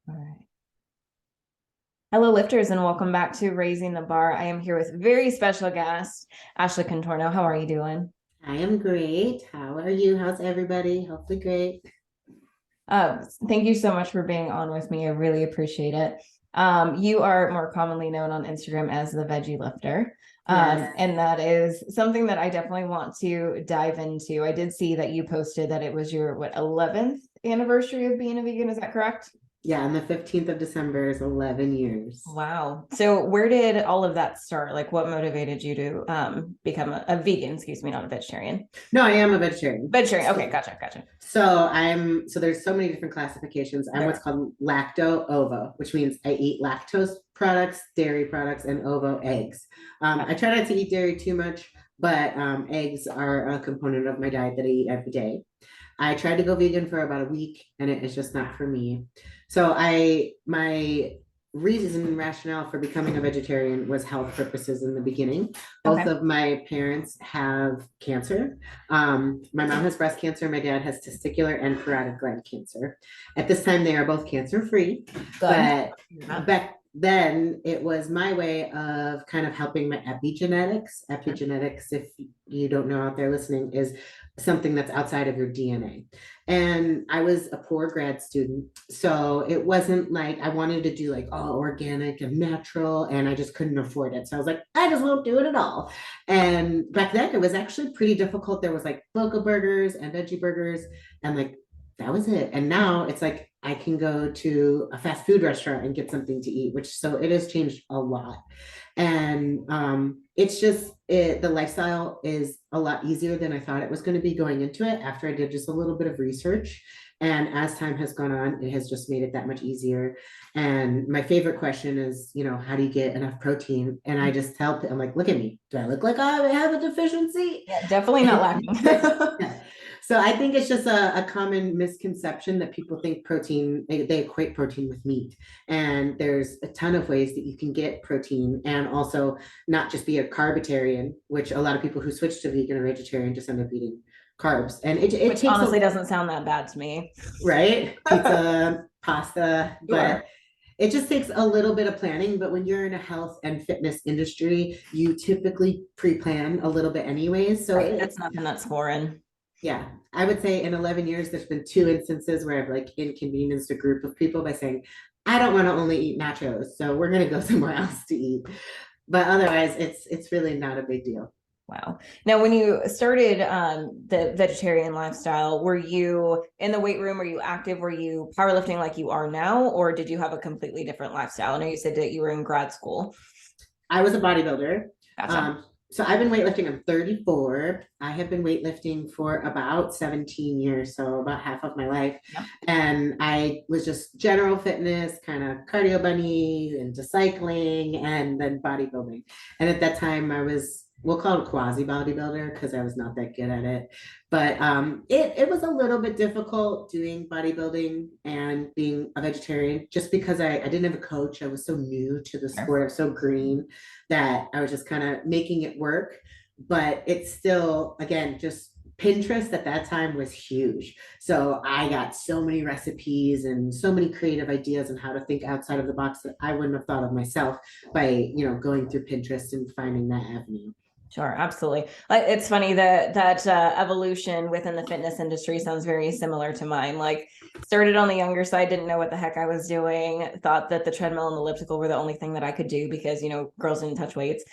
All right. Hello, lifters, and welcome back to Raising the Bar. I am here with very special guest, Ashley Contorno. How are you doing? I am great. How are you? How's everybody? Hopefully great. Thank you so much for being on with me. I really appreciate it. You are more commonly known on Instagram as the Veggie Lifter. Yes. And that is something that I definitely want to dive into. I did see that you posted that it was your 11th anniversary of being a vegan. Is that correct? Yeah, and the 15th of December is 11 years. Wow. So where did all of that start? Like what motivated you to become a vegan, excuse me, not a vegetarian? No, I am a vegetarian. Vegetarian. Okay, gotcha. So there's so many different classifications. I'm what's There. called lacto-ovo, which means I eat lactose products, dairy products, and ovo eggs. I try not to eat dairy too much, but eggs are a component of my diet that I eat every day. I tried to go vegan for about a week and it is just not for me. So my reason and rationale for becoming a vegetarian was health purposes in the beginning. Both Okay. of my parents have cancer. My mom has breast cancer, my dad has testicular and parotid gland cancer. At this time, they are both cancer free, Good. but Yeah. back then it was my way of kind of helping my epigenetics. Sure. Epigenetics, if you don't know out there listening, is something that's outside of your DNA. And I was a poor grad student. So it wasn't like I wanted to do like all organic and natural, and I just couldn't afford it. So I was like, I just won't do it at all. And back then it was actually pretty difficult. There was like local burgers and veggie burgers, and like that was it. And now it's like I can go to a fast food restaurant and get something to eat, which so it has changed a lot. And it's just the lifestyle is a lot easier than I thought it was going to be going into it after I did just a little bit of research. And as time has gone on, it has just made it that much easier. And my favorite question is, how do you get enough protein? And I just tell them, I'm like, look at me. Do I look like I have a deficiency? Yeah, definitely not lacking. So I think it's just a common misconception that people think protein, they equate protein with meat. And there's a ton of ways that you can get protein and also not just be a carbitarian, which a lot of people who switch to vegan or vegetarian just end up eating carbs. And it Which takes honestly a, doesn't sound that bad to me. right? Pizza, pasta, Sure. but it just takes a little bit of planning. But when you're in a health and fitness industry, you typically pre-plan a little bit anyways. So Right. it's That's nothing that's foreign. yeah, I would say in 11 years, there's been two instances where I've like inconvenienced a group of people by saying, I don't want to only eat nachos, so we're gonna go somewhere else to eat. But otherwise, it's really not a big deal. Wow. Now, when you started the vegetarian lifestyle, were you in the weight room? Were you active? Were you powerlifting like you are now? Or did you have a completely different lifestyle? I know you said that you were in grad school. I was a bodybuilder. Gotcha. So I've been weightlifting. I'm 34. I have been weightlifting for about 17 years, so about half of my life. Yep. And I was just general fitness, kind of cardio bunny, into cycling, and then bodybuilding. And at that time, I was we'll call it quasi bodybuilder because I was not that good at it. But it was a little bit difficult doing bodybuilding and being a vegetarian just because I didn't have a coach. I was so new to the Sure. sport. I was so green that I was just kind of making it work. But it's still, again, just Pinterest at that time was huge. So I got so many recipes and so many creative ideas on how to think outside of the box that I wouldn't have thought of myself by, going through Pinterest and finding that avenue. Sure, absolutely. Like it's funny that evolution within the fitness industry sounds very similar to mine. Like started on the younger side, didn't know what the heck I was doing, thought that the treadmill and the elliptical were the only thing that I could do because, girls didn't touch weights.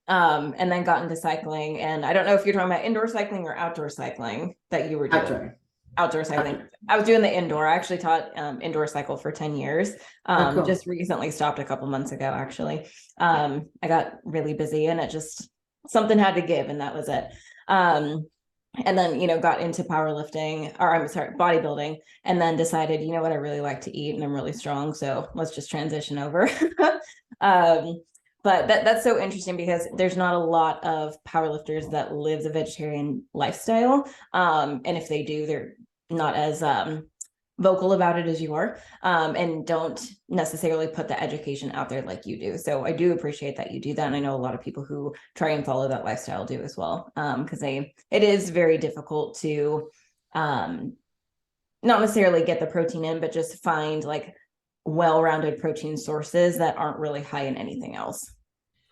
And then got into cycling. And I don't know if you're talking about indoor cycling or outdoor cycling that you were doing. Outdoor. Outdoor cycling. Outdoor. I was doing the indoor. I actually taught indoor cycle for 10 years. Oh, cool. Just recently stopped a couple months ago, actually. I got really busy and it just something had to give, and that was it. And then, got into powerlifting, or I'm sorry, bodybuilding, and then decided, what, I really like to eat and I'm really strong. So let's just transition over. But that's so interesting because there's not a lot of powerlifters that live the vegetarian lifestyle. And if they do, they're not as vocal about it as you are, and don't necessarily put the education out there like you do. So I do appreciate that you do that. And I know a lot of people who try and follow that lifestyle do as well. Because it is very difficult to not necessarily get the protein in, but just find like well-rounded protein sources that aren't really high in anything else.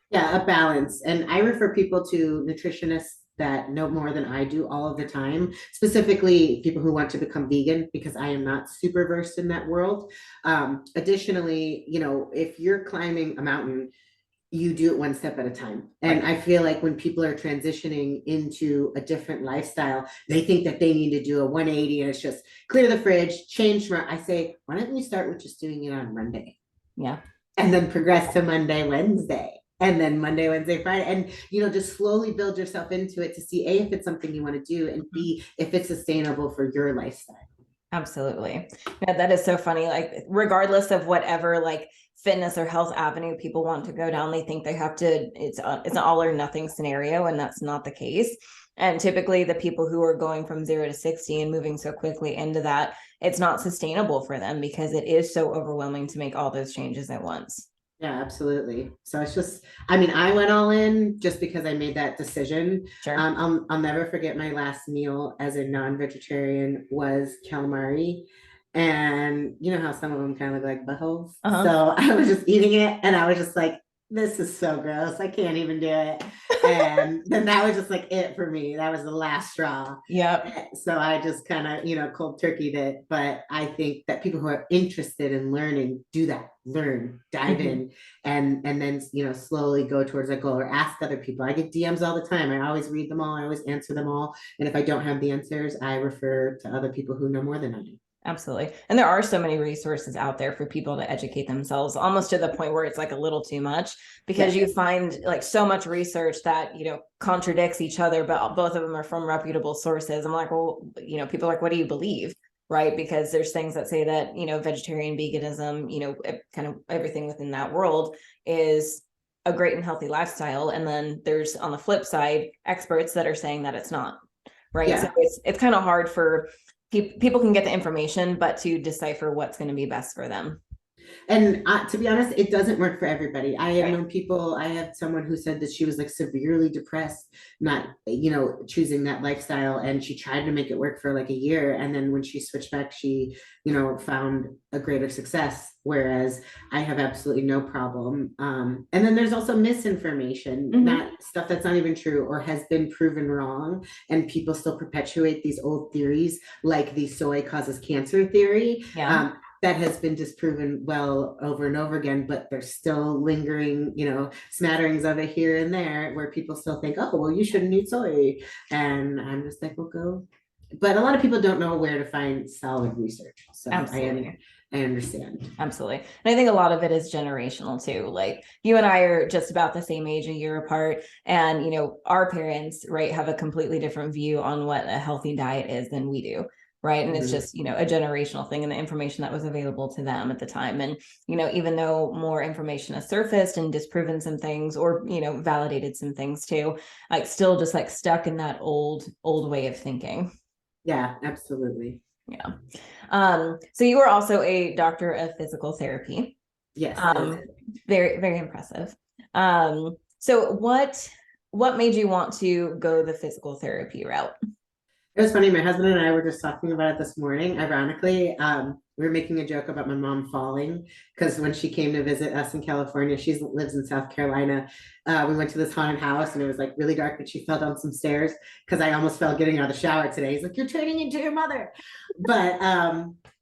Yeah, a balance. And I refer people to nutritionists that know more than I do all of the time, specifically people who want to become vegan, because I am not super versed in that world. Additionally, if you're climbing a mountain, you do it one step at a time. And Right. I feel like when people are transitioning into a different lifestyle, they think that they need to do a 180 and it's just clear the fridge, change. I say, why don't we start with just doing it on Monday? Yeah. And then progress to Monday, Wednesday, and then Monday, Wednesday, Friday. And, just slowly build yourself into it to see A, if it's something you want to do, and B, if it's sustainable for your lifestyle. Absolutely. Yeah, that is so funny. Like, regardless of whatever like fitness or health avenue people want to go down, they think they have to, it's an all or nothing scenario, and that's not the case. And typically the people who are going from 0 to 60 and moving so quickly into that, it's not sustainable for them because it is so overwhelming to make all those changes at once. Yeah, absolutely. So it's just, I went all in just because I made that decision. Sure. I'll never forget my last meal as a non-vegetarian was calamari. And you know how some of them kind of look like buttholes. Uh-huh. So I was just eating it and I was just like, this is so gross. I can't even do it. And then that was just like it for me. That was the last straw. Yep. So I just kind of, cold turkeyed it. But I think that people who are interested in learning do that, learn, dive in, and then, slowly go towards that goal or ask other people. I get DMs all the time. I always read them all. I always answer them all. And if I don't have the answers, I refer to other people who know more than I do. Absolutely. And there are so many resources out there for people to educate themselves, almost to the point where it's like a little too much, because you find like so much research that, contradicts each other, but both of them are from reputable sources. I'm like, well, people are like, what do you believe? Right. Because there's things that say that, vegetarian, veganism, kind of everything within that world is a great and healthy lifestyle. And then there's, on the flip side, experts that are saying that it's not. Right. Yeah. So it's kind of hard for people can get the information, but to decipher what's going to be best for them. And to be honest, it doesn't work for everybody. I have known people, I have someone who said that she was like severely depressed, not, choosing that lifestyle. And she tried to make it work for like a year. And then when she switched back, she, found a greater success. Whereas I have absolutely no problem. And then there's also misinformation, not stuff that's not even true or has been proven wrong. And people still perpetuate these old theories, like the soy causes cancer theory. Yeah. That has been disproven well over and over again, but there's still lingering, smatterings of it here and there where people still think, oh, well, you shouldn't eat soy. And I'm just like, well, go. But a lot of people don't know where to find solid research. So Absolutely. I understand. Absolutely. And I think a lot of it is generational too. Like, you and I are just about the same age, a year apart. And, our parents, right, have a completely different view on what a healthy diet is than we do. Right. And it's just, a generational thing and the information that was available to them at the time. And, even though more information has surfaced and disproven some things or, validated some things too, like still just like stuck in that old way of thinking. Yeah, absolutely. Yeah. So you were also a doctor of physical therapy. Yes. Very, very impressive. So what made you want to go the physical therapy route? It was funny. My husband and I were just talking about it this morning. Ironically, we were making a joke about my mom falling because when she came to visit us in California, she lives in South Carolina. We went to this haunted house and it was like really dark, but she fell down some stairs because I almost fell getting out of the shower today. He's like, "You're turning into your mother." But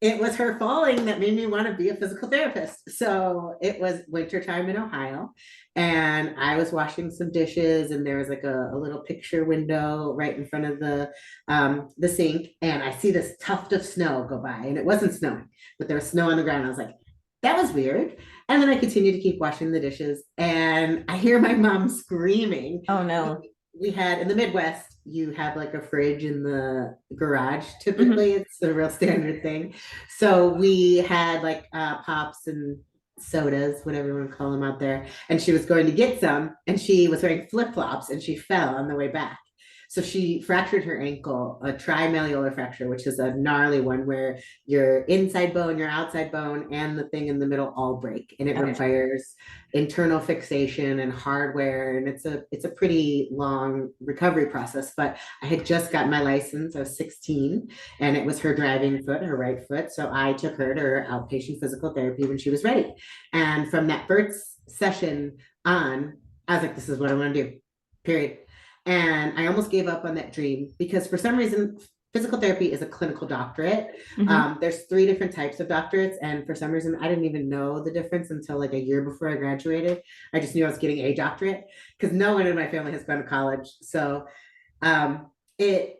it was her falling that made me want to be a physical therapist. So it was wintertime in Ohio. And I was washing some dishes and there was like a little picture window right in front of the sink. And I see this tuft of snow go by and it wasn't snowing, but there was snow on the ground. I was like, that was weird. And then I continued to keep washing the dishes and I hear my mom screaming. Oh no. We had in the Midwest, you have like a fridge in the garage. Typically, it's a real standard thing. So we had like pops and sodas, whatever you want to call them out there. And she was going to get some and she was wearing flip-flops and she fell on the way back. So she fractured her ankle, a trimalleolar fracture, which is a gnarly one where your inside bone, your outside bone, and the thing in the middle all break. And it Okay. requires internal fixation and hardware. And it's a pretty long recovery process. But I had just got my license. I was 16 and it was her driving foot, her right foot. So I took her to her outpatient physical therapy when she was ready. And from that first session on, I was like, this is what I want to do, period. And I almost gave up on that dream because for some reason, physical therapy is a clinical doctorate. There's 3 different types of doctorates. And for some reason, I didn't even know the difference until like a year before I graduated. I just knew I was getting a doctorate because no one in my family has gone to college. So it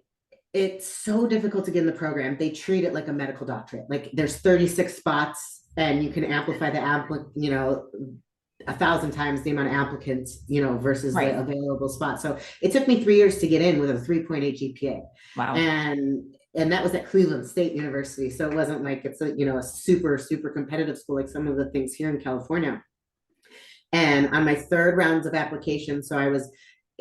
it's so difficult to get in the program. They treat it like a medical doctorate. Like there's 36 spots and you can amplify the you know, 1,000 times the amount of applicants, you know, versus Right. the available spot. So it took me 3 years to get in with a 3.8 GPA. Wow. And that was at Cleveland State University. So it wasn't like it's a, you know, a super, super competitive school like some of the things here in California. And on my 3rd rounds of application, so I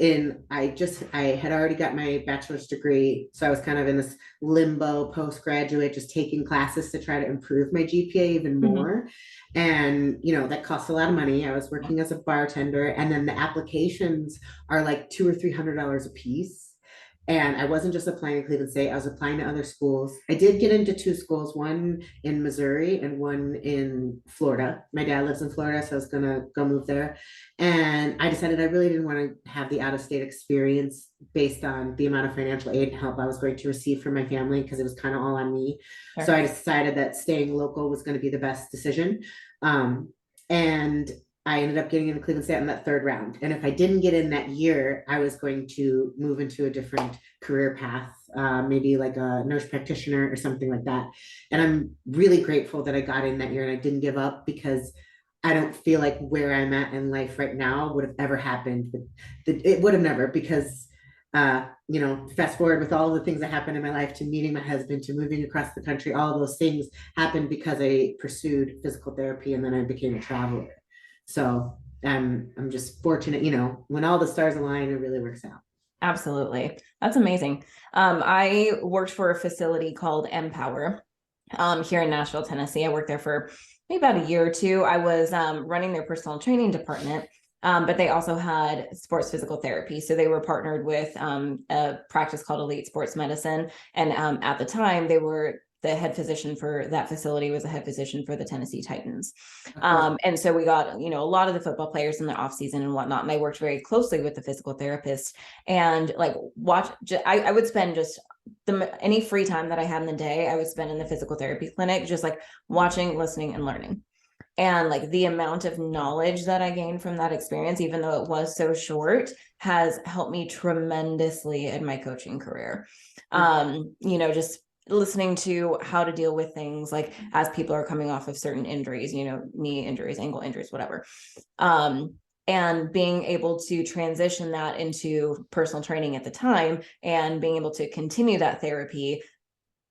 had already got my bachelor's degree. So I was kind of in this limbo postgraduate, just taking classes to try to improve my GPA even more. And, you know, that costs a lot of money. I was working as a bartender, and then the applications are like $200 or $300 a piece. And I wasn't just applying to Cleveland State, I was applying to other schools. I did get into 2 schools, one in Missouri and one in Florida. My dad lives in Florida, so I was gonna go move there. And I decided I really didn't want to have the out-of-state experience based on the amount of financial aid and help I was going to receive from my family because it was kind of all on me. Sure. So I decided that staying local was going to be the best decision. And I ended up getting into Cleveland State in that 3rd round. And if I didn't get in that year, I was going to move into a different career path, maybe like a nurse practitioner or something like that. And I'm really grateful that I got in that year and I didn't give up because I don't feel like where I'm at in life right now would have ever happened. It would have never, because you know, fast forward with all the things that happened in my life to meeting my husband, to moving across the country, all those things happened because I pursued physical therapy and then I became a traveler. So I'm just fortunate, you know, when all the stars align, it really works out. Absolutely. That's amazing. I worked for a facility called Empower here in Nashville, Tennessee. I worked there for maybe about a year or 2. I was running their personal training department, but they also had sports physical therapy. So they were partnered with a practice called Elite Sports Medicine. And at the time, they were the head physician for that facility was a head physician for the Tennessee Titans. And so we got, you know, a lot of the football players in the off season and whatnot. And I worked very closely with the physical therapist and like I would spend just any free time that I had in the day, I would spend in the physical therapy clinic, just like watching, listening, and learning. And like the amount of knowledge that I gained from that experience, even though it was so short, has helped me tremendously in my coaching career. You know, just listening to how to deal with things like as people are coming off of certain injuries, you know, knee injuries, ankle injuries, whatever. And being able to transition that into personal training at the time and being able to continue that therapy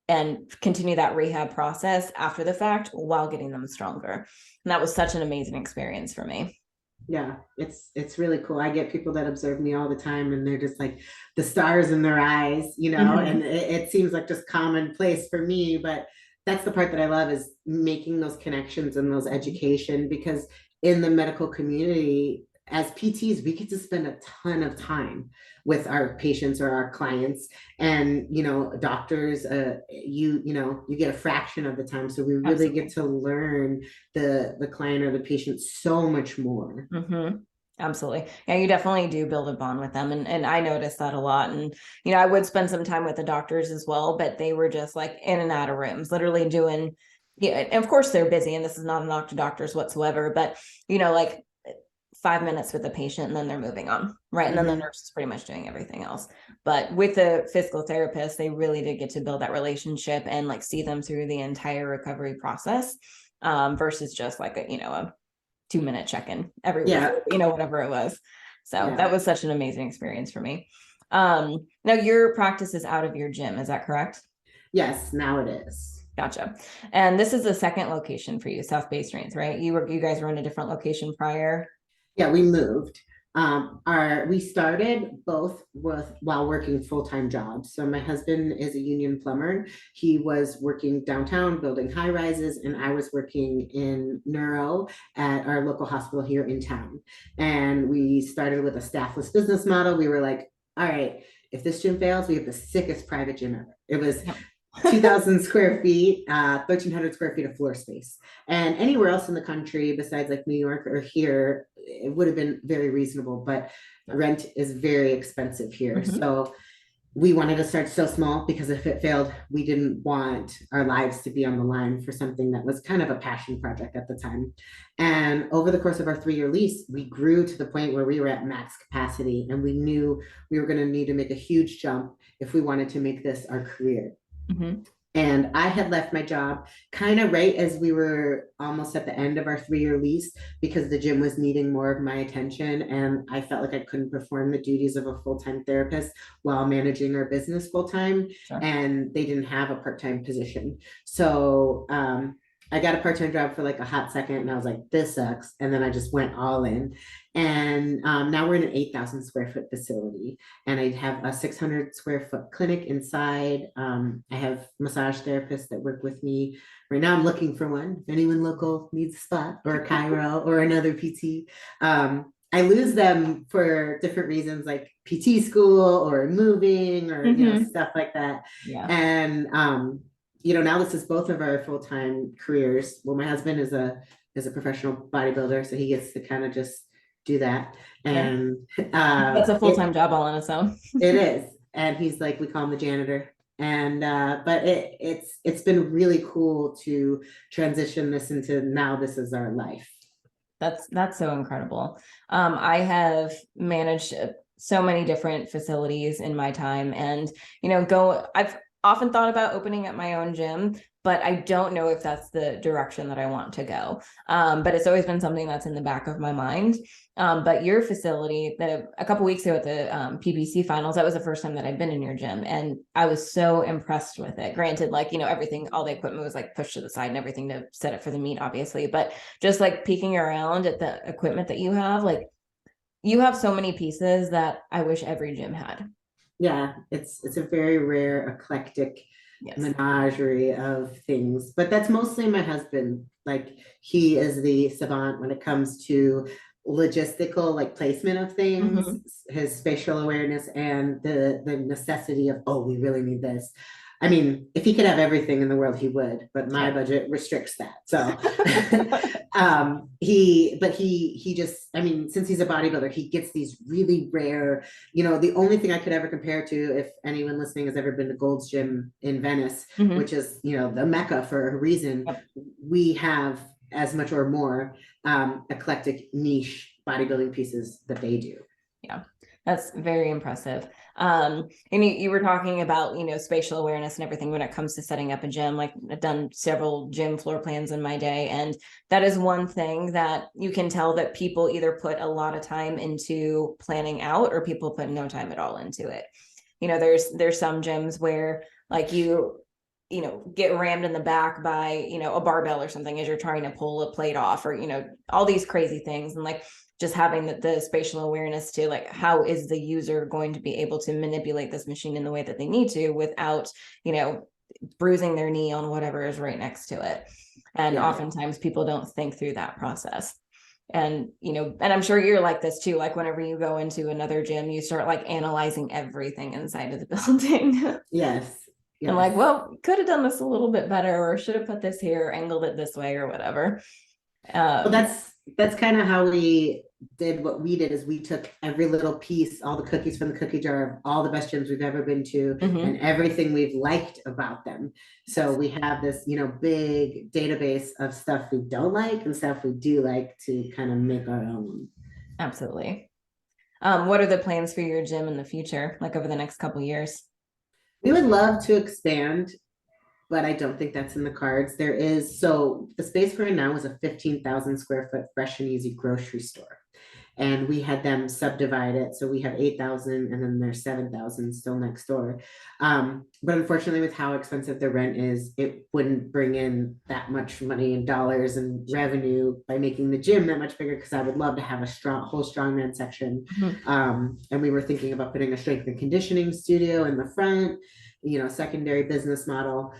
and continue that rehab process after the fact while getting them stronger. And that was such an amazing experience for me. Yeah, it's really cool. I get people that observe me all the time and they're just like the stars in their eyes, you know, and it seems like just commonplace for me, but that's the part that I love is making those connections and those education, because in the medical community, as PTs, we get to spend a ton of time with our patients or our clients, and you know, doctors, you know, you get a fraction of the time, so we really Absolutely. get to learn the client or the patient so much more. Absolutely. Yeah, you definitely do build a bond with them. And I noticed that a lot. And, you know, I would spend some time with the doctors as well, but they were just like in and out of rooms, literally doing, yeah. And of course they're busy and this is not a knock to doctors whatsoever, but, you know, like 5 minutes with the patient and then they're moving on. Right. And then the nurse is pretty much doing everything else. But with the physical therapist, they really did get to build that relationship and like see them through the entire recovery process, versus just like a, you know, a 2-minute check-in every week, you know, whatever it was. So that was such an amazing experience for me. Now your practice is out of your gym, is that correct? Yes, now it is. Gotcha. And this is the second location for you, Southbay Strength, right? You guys were in a different location prior. Yeah, we moved. We started both while working full-time jobs. So my husband is a union plumber. He was working downtown building high rises, and I was working in neuro at our local hospital here in town. And we started with a staffless business model. We were like, all right, if this gym fails, we have the sickest private gym ever. It was 2,000 square feet, 1,300 square feet of floor space. And anywhere else in the country besides like New York or here, it would have been very reasonable, but rent is very expensive here. Mhm. So we wanted to start so small because if it failed, we didn't want our lives to be on the line for something that was kind of a passion project at the time. And over the course of our 3-year lease, we grew to the point where we were at max capacity, and we knew we were going to need to make a huge jump if we wanted to make this our career. Mhm. And I had left my job kind of right as we were almost at the end of our 3-year lease because the gym was needing more of my attention. And I felt like I couldn't perform the duties of a full-time therapist while managing our business full-time. Sure. And they didn't have a part-time position. So I got a part-time job for like a hot second, and I was like, this sucks. And then I just went all in. And now we're in an 8,000 square foot facility, and I have a 600 square foot clinic inside. I have massage therapists that work with me. Right now I'm looking for one. If anyone local needs a spot, or a chiro or another PT. I lose them for different reasons, like PT school or moving or stuff like that. Yeah. And now this is both of our full-time careers. Well, my husband is a professional bodybuilder, so he gets to kind of just do that. And that's a full-time job all on its own. It is. And he's like, we call him the janitor. And but it's been really cool to transition this into now this is our life. That's so incredible. I have managed so many different facilities in my time, and I've often thought about opening up my own gym, but I don't know if that's the direction that I want to go. But it's always been something that's in the back of my mind. But your facility, a couple weeks ago at the PBC finals, that was the first time that I'd been in your gym, and I was so impressed with it. Granted, everything, all the equipment was like pushed to the side and everything to set it for the meet, obviously, but just like peeking around at the equipment that you have, like you have so many pieces that I wish every gym had. Yeah, it's a very rare, eclectic menagerie of things, but that's mostly my husband. Like, he is the savant when it comes to logistical, like placement of things, his spatial awareness, and the necessity of, oh, we really need this. I mean, if he could have everything in the world, he would, but my budget restricts that. So he just, I mean, since he's a bodybuilder, he gets these really rare, the only thing I could ever compare to, if anyone listening has ever been to Gold's Gym in Venice, which is, the Mecca for a reason, we have as much or more eclectic niche bodybuilding pieces that they do. Yeah, that's very impressive. And you were talking about, spatial awareness and everything when it comes to setting up a gym. Like, I've done several gym floor plans in my day, and that is one thing that you can tell that people either put a lot of time into planning out, or people put no time at all into it. There's some gyms where like you get rammed in the back by, a barbell or something as you're trying to pull a plate off, or, all these crazy things. And like, just having the spatial awareness to like, how is the user going to be able to manipulate this machine in the way that they need to without, bruising their knee on whatever is right next to it. And oftentimes people don't think through that process. And, and I'm sure you're like this too. Like, whenever you go into another gym, you start like analyzing everything inside of the building. Yes. And like, well, could have done this a little bit better, or should have put this here, or angled it this way, or whatever. Well, that's kind of how we did what we did, is we took every little piece, all the cookies from the cookie jar of all the best gyms we've ever been to, and everything we've liked about them. So we have this, big database of stuff we don't like and stuff we do like to kind of make our own. Absolutely. What are the plans for your gym in the future, like over the next couple of years? We would love to expand, but I don't think that's in the cards. So the space we're in now is a 15,000 square foot fresh and easy grocery store. and we had them subdivide it. So we have 8,000 and then there's 7,000 still next door. But unfortunately, with how expensive the rent is, it wouldn't bring in that much money in dollars and revenue by making the gym that much bigger, because I would love to have a whole strongman section. And we were thinking about putting a strength and conditioning studio in the front, secondary business model.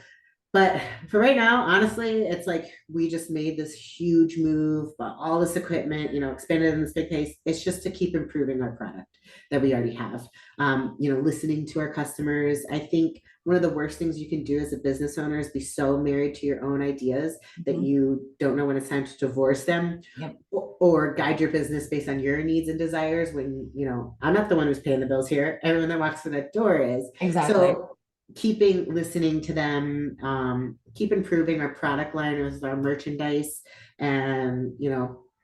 But for right now, honestly, it's like we just made this huge move, bought all this equipment, expanded in this big pace. It's just to keep improving our product that we already have. Listening to our customers. I think one of the worst things you can do as a business owner is be so married to your own ideas that you don't know when it's time to divorce them. Yep. Or guide your business based on your needs and desires when, I'm not the one who's paying the bills here. Everyone that walks through that door is. Exactly. So listening to them, keep improving our product line with our merchandise, and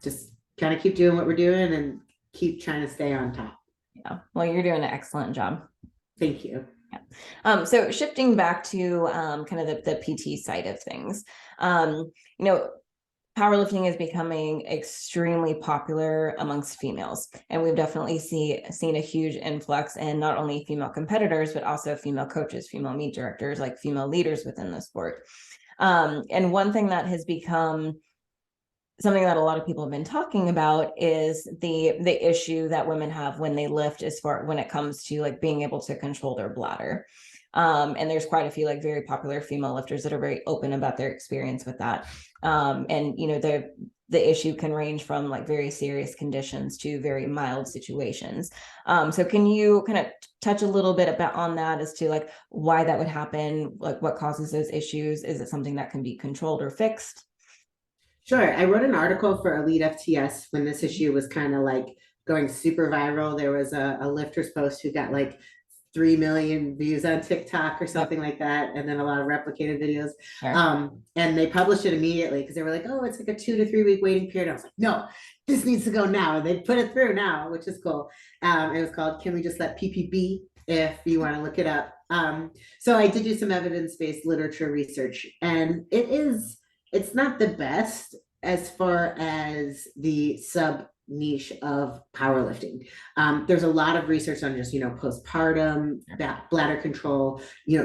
just kind of keep doing what we're doing and keep trying to stay on top. Yeah, well, you're doing an excellent job. Thank you. Yeah. So shifting back to kind of the PT side of things, powerlifting is becoming extremely popular amongst females, and we've definitely seen a huge influx in not only female competitors, but also female coaches, female meet directors, like female leaders within the sport. And one thing that has become something that a lot of people have been talking about is the issue that women have when they lift, as far when it comes to like being able to control their bladder. And there's quite a few like very popular female lifters that are very open about their experience with that. And the issue can range from like very serious conditions to very mild situations. So can you kind of touch a little bit about on that as to like why that would happen, like what causes those issues? Is it something that can be controlled or fixed? Sure. I wrote an article for Elite FTS when this issue was kind of like going super viral. There was a lifters post who got like 3 million views on TikTok or something like that, and then a lot of replicated videos. Sure. And they published it immediately because they were like, oh, it's like a 2 to 3 week waiting period. I was like, no, this needs to go now. And they put it through now, which is cool. It was called Can We Just Let PPB, if you want to look it up. So I did do some evidence-based literature research, and it's not the best as far as the sub niche of powerlifting. There's a lot of research on just, postpartum, bladder control,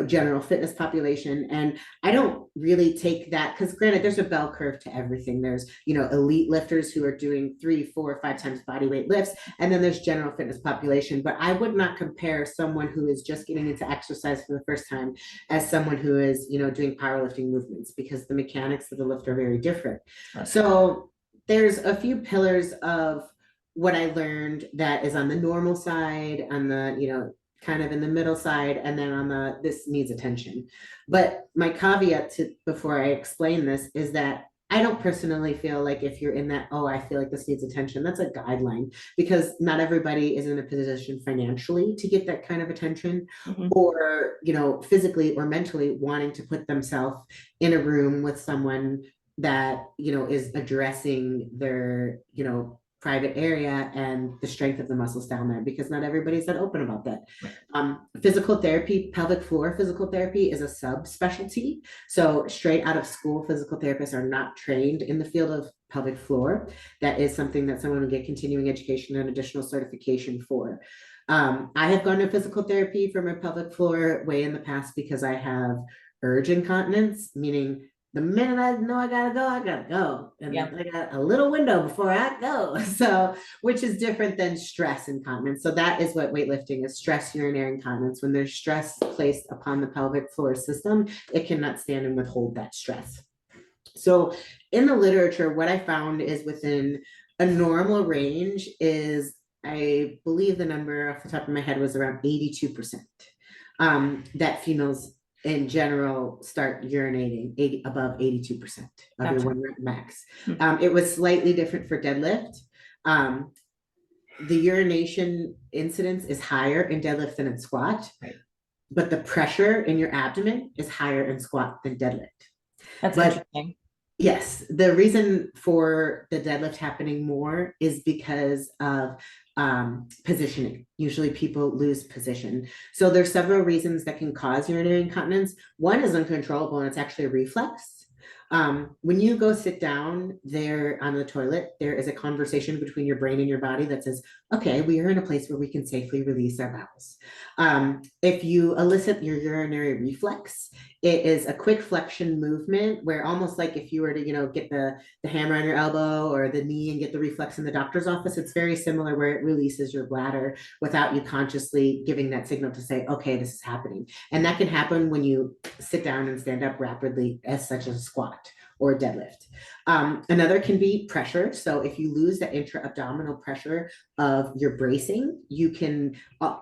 general fitness population. And I don't really take that, because granted, there's a bell curve to everything. There's, elite lifters who are doing 3, 4, 5 times body weight lifts. And then there's general fitness population. But I would not compare someone who is just getting into exercise for the first time as someone who is, doing powerlifting movements, because the mechanics of the lift are very different. So there's a few pillars of what I learned that is on the normal side, on the, kind of in the middle side, and then on this needs attention. But my caveat before I explain this is that I don't personally feel like if you're in that, oh, I feel like this needs attention, that's a guideline, because not everybody is in a position financially to get that kind of attention, or, physically or mentally wanting to put themselves in a room with someone that, is addressing their, private area and the strength of the muscles down there, because not everybody's that open about that. Physical therapy, pelvic floor physical therapy is a subspecialty. So straight out of school, physical therapists are not trained in the field of pelvic floor. That is something that someone would get continuing education and additional certification for. I have gone to physical therapy for my pelvic floor way in the past because I have urge incontinence, meaning the minute I know I gotta go. And I got a little window before I go. So, which is different than stress incontinence. So that is what weightlifting is: stress urinary incontinence. When there's stress placed upon the pelvic floor system, it cannot stand and withhold that stress. So in the literature, what I found is within a normal range is, I believe the number off the top of my head was around 82%, that females in general start urinating above 82% of your 1 rep max. It was slightly different for deadlift. The urination incidence is higher in deadlift than in squat, but the pressure in your abdomen is higher in squat than deadlift. That's interesting. Yes, the reason for the deadlift happening more is because of positioning. Usually people lose position. So there's several reasons that can cause urinary incontinence. One is uncontrollable, and it's actually a reflex. When you go sit down there on the toilet, there is a conversation between your brain and your body that says, okay, we are in a place where we can safely release our bowels. If you elicit your urinary reflex, it is a quick flexion movement where almost like if you were to, get the hammer on your elbow or the knee and get the reflex in the doctor's office, it's very similar where it releases your bladder without you consciously giving that signal to say, okay, this is happening. And that can happen when you sit down and stand up rapidly, as such as a squat or deadlift. Another can be pressure. So if you lose that intra-abdominal pressure of your bracing, you can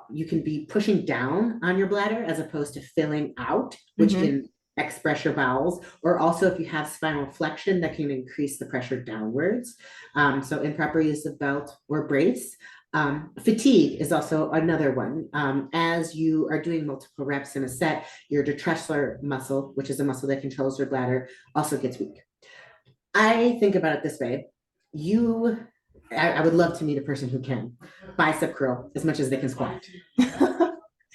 be pushing down on your bladder as opposed to filling out, which can express your bowels. Or also if you have spinal flexion, that can increase the pressure downwards. So improper use of belt or brace. Fatigue is also another one. As you are doing multiple reps in a set, your detressor muscle, which is a muscle that controls your bladder, also gets weak. I think about it this way. I would love to meet a person who can bicep curl as much as they can squat.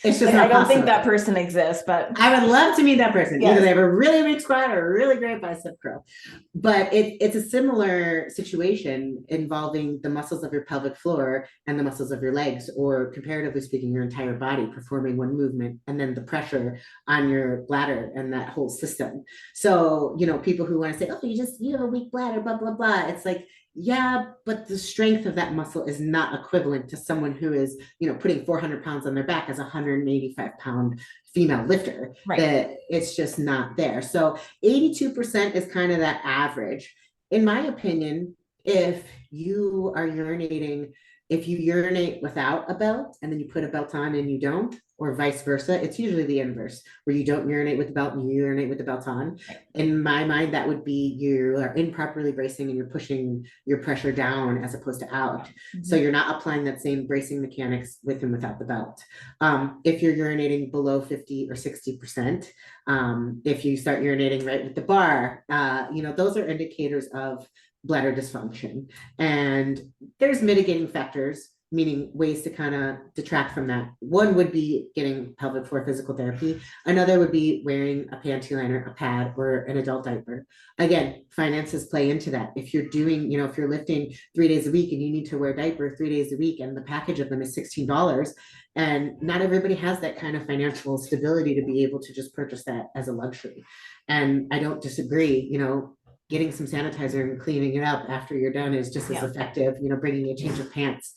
It's just not I don't possible. think that person exists, but I would love to meet that person. Yes. Either they have a really big squat or a really great bicep curl. But it's a similar situation involving the muscles of your pelvic floor and the muscles of your legs, or comparatively speaking, your entire body performing one movement, and then the pressure on your bladder and that whole system. So, people who want to say, oh, you have a weak bladder, blah, blah, blah. It's like, yeah, but the strength of that muscle is not equivalent to someone who is, putting 400 pounds on their back as a 185-pound female lifter. Right. That it's just not there. So 82% is kind of that average. In my opinion, if you urinate without a belt and then you put a belt on and you don't, or vice versa, it's usually the inverse, where you don't urinate with the belt and you urinate with the belt on. In my mind, that would be you are improperly bracing and you're pushing your pressure down as opposed to out. So you're not applying that same bracing mechanics with and without the belt. If you're urinating below 50 or 60%, if you start urinating right with the bar, those are indicators of bladder dysfunction. And there's mitigating factors, meaning ways to kind of detract from that. One would be getting pelvic floor physical therapy. Another would be wearing a panty liner, a pad, or an adult diaper. Again, finances play into that. If you're doing, if you're lifting 3 days a week and you need to wear a diaper 3 days a week and the package of them is $16, and not everybody has that kind of financial stability to be able to just purchase that as a luxury. And I don't disagree, getting some sanitizer and cleaning it up after you're done is just as effective, bringing a change of pants.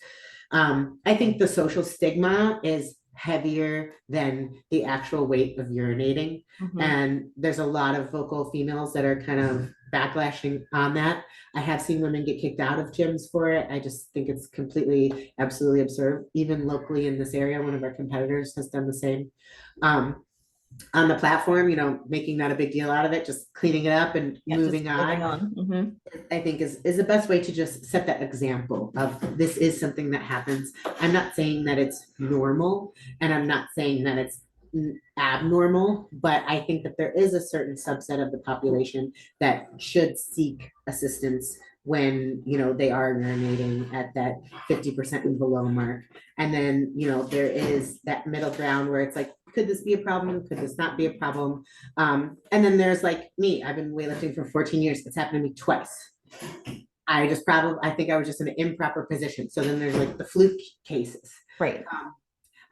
I think the social stigma is heavier than the actual weight of urinating. And there's a lot of vocal females that are kind of backlashing on that. I have seen women get kicked out of gyms for it. I just think it's absolutely absurd. Even locally in this area, one of our competitors has done the same. On the platform, making not a big deal out of it, just cleaning it up and moving on. I think is the best way to just set that example of this is something that happens. I'm not saying that it's normal, and I'm not saying that it's abnormal, but I think that there is a certain subset of the population that should seek assistance when they are urinating at that 50% and below mark. And then there is that middle ground where it's like, could this be a problem? Could this not be a problem? And then there's like me. I've been weightlifting for 14 years. It's happened to me twice. I think I was just in an improper position. So then there's like the fluke cases. Right.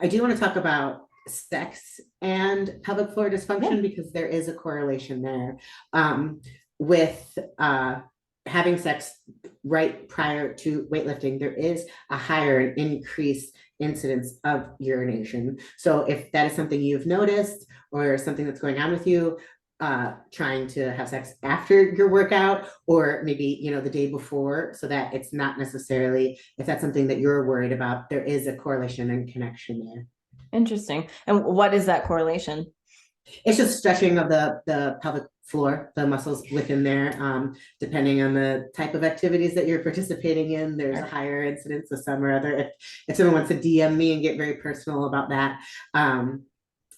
I do want to talk about sex and pelvic floor dysfunction because there is a correlation there with having sex right prior to weightlifting. There is a higher and increased incidence of urination. So if that is something you've noticed or something that's going on with you, trying to have sex after your workout or maybe the day before, so that it's not necessarily, if that's something that you're worried about, there is a correlation and connection there. Interesting. And what is that correlation? It's just stretching of the pelvic floor, the muscles within there. Depending on the type of activities that you're participating in, there's a higher incidence of some or other. If someone wants to DM me and get very personal about that, I'm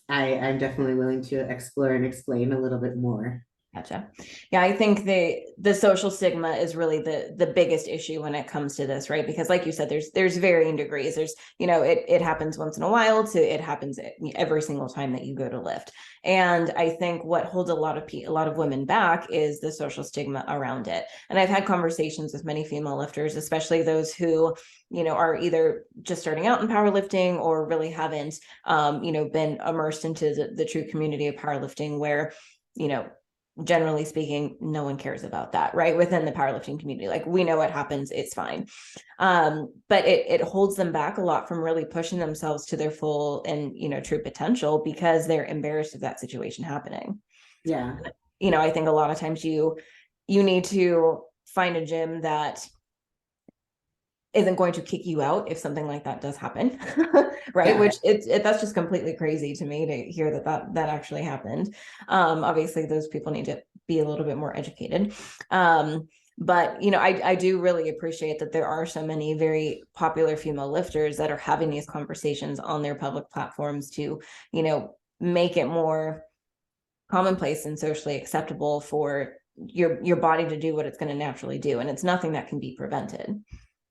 definitely willing to explore and explain a little bit more. Gotcha. Yeah, I think the social stigma is really the biggest issue when it comes to this, right? Because like you said, there's varying degrees. There's, it happens once in a while to it happens every single time that you go to lift. And I think what holds a lot of women back is the social stigma around it. And I've had conversations with many female lifters, especially those who, are either just starting out in powerlifting or really haven't, been immersed into the true community of powerlifting where, generally speaking, no one cares about that, right? Within the powerlifting community, like we know what happens, it's fine. But it holds them back a lot from really pushing themselves to their full and, true potential because they're embarrassed of that situation happening. Yeah. I think a lot of times you need to find a gym that isn't going to kick you out if something like that does happen. Right. Yeah. Which that's just completely crazy to me to hear that actually happened. Obviously those people need to be a little bit more educated. But I do really appreciate that there are so many very popular female lifters that are having these conversations on their public platforms to, make it more commonplace and socially acceptable for your body to do what it's going to naturally do. And it's nothing that can be prevented.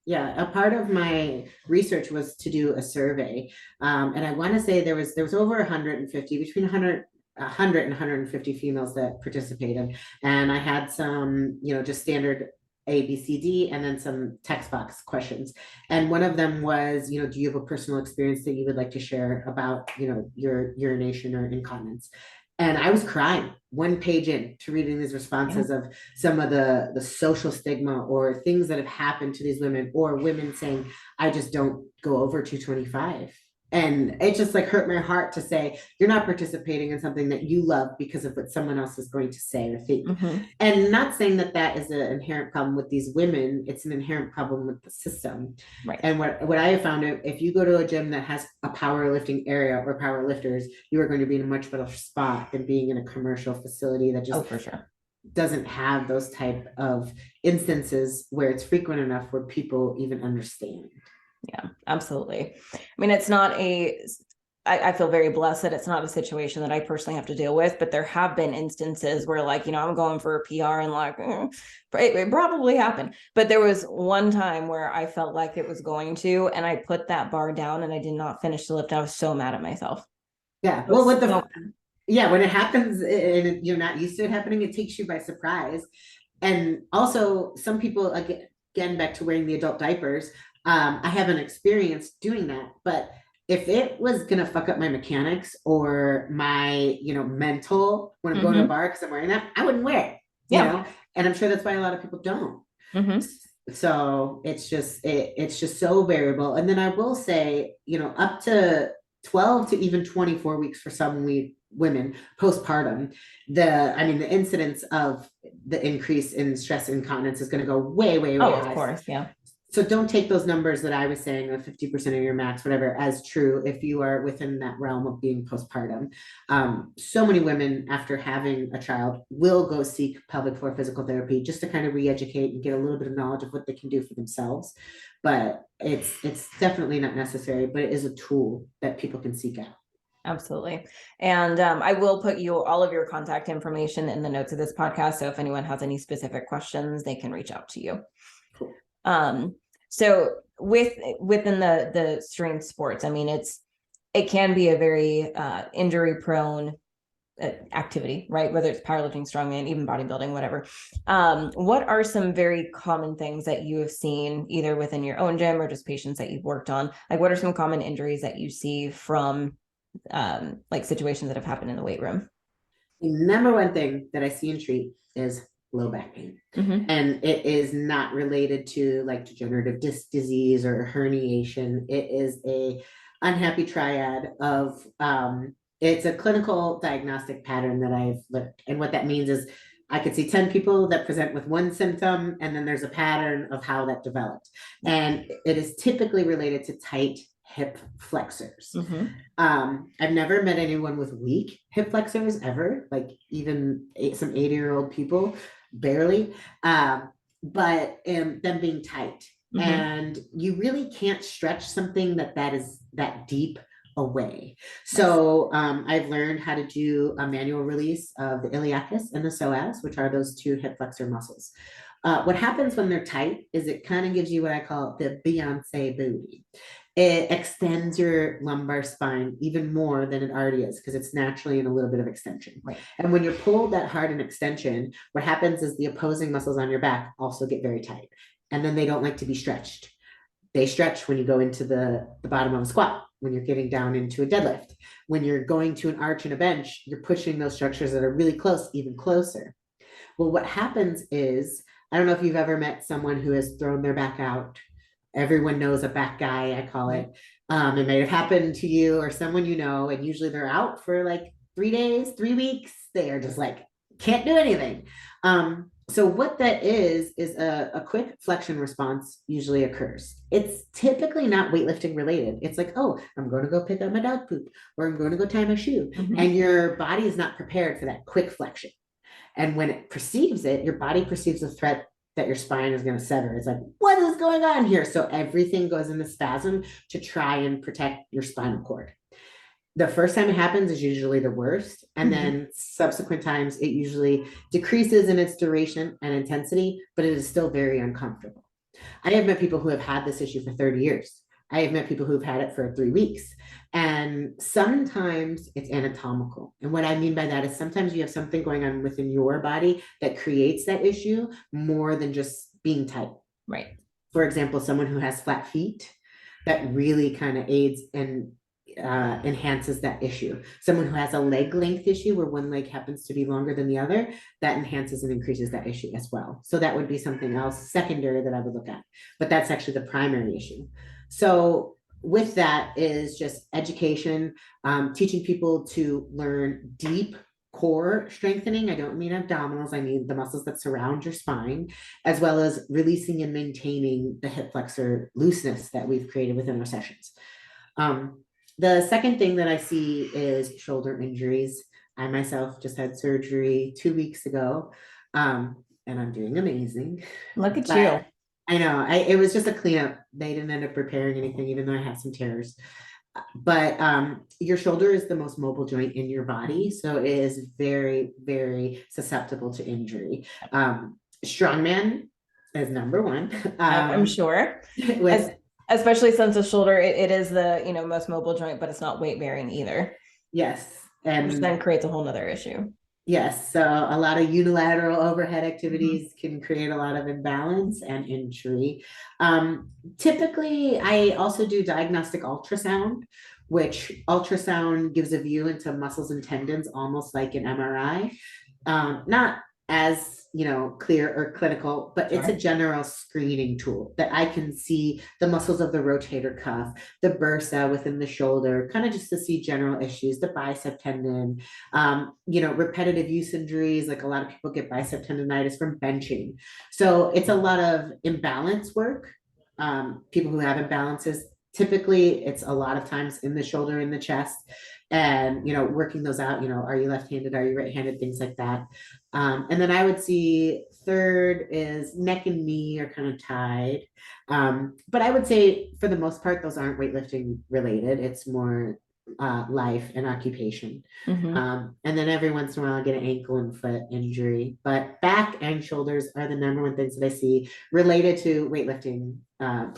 Yeah, a part of my research was to do a survey. And I want to say there was over 150, between 100 and 150 females that participated. And I had some, just standard A, B, C, D, and then some text box questions. And one of them was, do you have a personal experience that you would like to share about, your urination or incontinence? And I was crying 1 page in to reading these responses of some of the social stigma or things that have happened to these women, or women saying, I just don't go over 225. And it just like hurt my heart to say, you're not participating in something that you love because of what someone else is going to say or think. Mm-hmm. And not saying that that is an inherent problem with these women, it's an inherent problem with the system. Right. And what I have found, if you go to a gym that has a powerlifting area or power lifters, you are going to be in a much better spot than being in a commercial facility that just for sure doesn't have those type of instances where it's frequent enough where people even understand. Yeah, absolutely. I mean, it's not I feel very blessed that it's not a situation that I personally have to deal with, but there have been instances where like, I'm going for a PR and like, it probably happened. But there was one time where I felt like it was going to, and I put that bar down and I did not finish the lift. I was so mad at myself. Yeah. Well, yeah, when it happens and you're not used to it happening, it takes you by surprise. And also some people, again, back to wearing the adult diapers, I haven't experienced doing that, but if it was gonna fuck up my mechanics or my, mental when I'm going to a bar because I'm wearing that, I wouldn't wear it. Yeah. And I'm sure that's why a lot of people don't. Mm-hmm. So it's just so variable. And then I will say, up to 12 to even 24 weeks for some women postpartum, the incidence of the increase in stress incontinence is going to go way, way, way high. Of course, yeah. So don't take those numbers that I was saying of 50% of your max, whatever, as true if you are within that realm of being postpartum. So many women after having a child will go seek pelvic floor physical therapy just to kind of re-educate and get a little bit of knowledge of what they can do for themselves. But it's definitely not necessary, but it is a tool that people can seek out. Absolutely. And I will put all of your contact information in the notes of this podcast. So if anyone has any specific questions, they can reach out to you. Cool. So within the strength sports, it can be a very injury prone activity, right? Whether it's powerlifting, strongman, even bodybuilding, whatever. What are some very common things that you have seen either within your own gym or just patients that you've worked on? Like what are some common injuries that you see from like situations that have happened in the weight room? The number one thing that I see and treat is low back pain. Mm-hmm. And it is not related to like degenerative disc disease or herniation. It is a unhappy triad of it's a clinical diagnostic pattern that I've looked. And what that means is I could see 10 people that present with one symptom, and then there's a pattern of how that developed. And it is typically related to tight hip flexors. Mm-hmm. I've never met anyone with weak hip flexors ever, like even some 80-year-old people, barely, but them being tight. Mm-hmm. And you really can't stretch something that is that deep away. So I've learned how to do a manual release of the iliacus and the psoas, which are those two hip flexor muscles. What happens when they're tight is it kind of gives you what I call the Beyonce booty. It extends your lumbar spine even more than it already is because it's naturally in a little bit of extension. Right. And when you're pulled that hard in extension, what happens is the opposing muscles on your back also get very tight. And then they don't like to be stretched. They stretch when you go into the bottom of a squat, when you're getting down into a deadlift. When you're going to an arch and a bench, you're pushing those structures that are really close, even closer. Well, what happens is, I don't know if you've ever met someone who has thrown their back out. Everyone knows a back guy, I call it. It may have happened to you or someone you know, and usually they're out for like 3 days, 3 weeks. They are just like, can't do anything. So what that is a quick flexion response usually occurs. It's typically not weightlifting related. It's like, oh, I'm going to go pick up my dog poop, or I'm going to go tie my shoe. And your body is not prepared for that quick flexion. And when it perceives it, your body perceives a threat that your spine is going to sever. It's like, what is going on here? So everything goes into spasm to try and protect your spinal cord. The first time it happens is usually the worst. And then subsequent times, it usually decreases in its duration and intensity, but it is still very uncomfortable. I have met people who have had this issue for 30 years. I have met people who've had it for 3 weeks. And sometimes it's anatomical. And what I mean by that is sometimes you have something going on within your body that creates that issue more than just being tight. Right. For example, someone who has flat feet, that really kind of aids and enhances that issue. Someone who has a leg length issue where one leg happens to be longer than the other, that enhances and increases that issue as well. So that would be something else secondary that I would look at, but that's actually the primary issue. So with that is just education, teaching people to learn deep core strengthening. I don't mean abdominals, I mean the muscles that surround your spine, as well as releasing and maintaining the hip flexor looseness that we've created within our sessions. The second thing that I see is shoulder injuries. I myself just had surgery 2 weeks ago, and I'm doing amazing. Look at you. I know, it was just a cleanup. They didn't end up repairing anything, even though I had some tears. But your shoulder is the most mobile joint in your body, so it is very, very susceptible to injury. Strongman is number one. I'm sure. Especially since the shoulder, it is the most mobile joint, but it's not weight bearing either. Yes. Which then creates a whole nother issue. Yes. So a lot of unilateral overhead activities can create a lot of imbalance and injury. Typically, I also do diagnostic ultrasound, which ultrasound gives a view into muscles and tendons, almost like an MRI. Not as clear or clinical, but it's a general screening tool that I can see the muscles of the rotator cuff, the bursa within the shoulder, kind of just to see general issues, the bicep tendon, repetitive use injuries. Like a lot of people get bicep tendonitis from benching. So it's a lot of imbalance work. People who have imbalances, typically it's a lot of times in the shoulder, in the chest, and working those out. Are you left-handed, are you right-handed, things like that. And then I would see third is neck and knee are kind of tied, but I would say for the most part those aren't weightlifting related. It's more life and occupation. And then every once in a while I get an ankle and foot injury, but back and shoulders are the number one things that I see related to weightlifting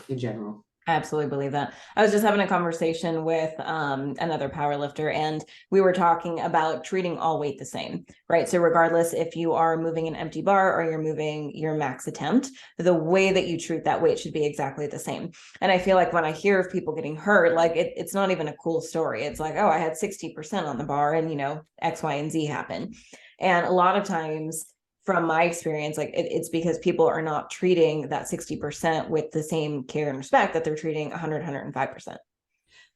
in general. I absolutely believe that. I was just having a conversation with another power lifter, and we were talking about treating all weight the same, right? So regardless if you are moving an empty bar or you're moving your max attempt, the way that you treat that weight should be exactly the same. And I feel like when I hear of people getting hurt, like it's not even a cool story. It's like, oh, I had 60% on the bar and X, Y, and Z happened. And a lot of times, from my experience, like it's because people are not treating that 60% with the same care and respect that they're treating 100, 105%.